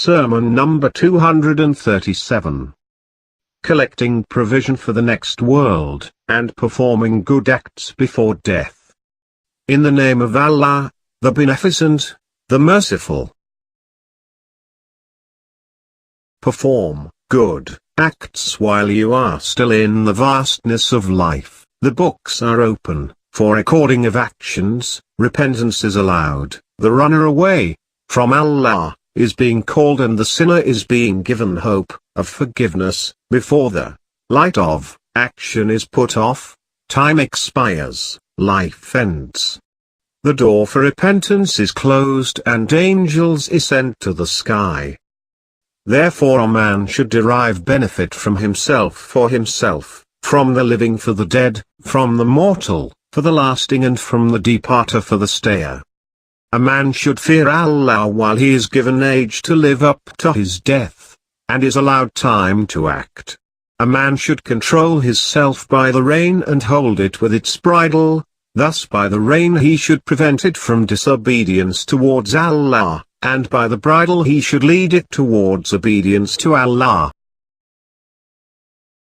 Sermon number 237. Collecting provision for the next world, and performing good acts before death. In the name of Allah, the Beneficent, the Merciful. Perform good acts while you are still in the vastness of life. The books are open, for recording of actions. Repentance is allowed. The runner away from Allah is being called, and the sinner is being given hope of forgiveness before the light of action is put off. Time expires, life ends. The door for repentance is closed, and angels ascend to the sky. Therefore a man should derive benefit from himself for himself, from the living for the dead, from the mortal for the lasting, and from the departer for the stayer. A man should fear Allah while he is given age to live up to his death, and is allowed time to act. A man should control his self by the rein and hold it with its bridle. Thus by the rein he should prevent it from disobedience towards Allah, and by the bridle he should lead it towards obedience to Allah.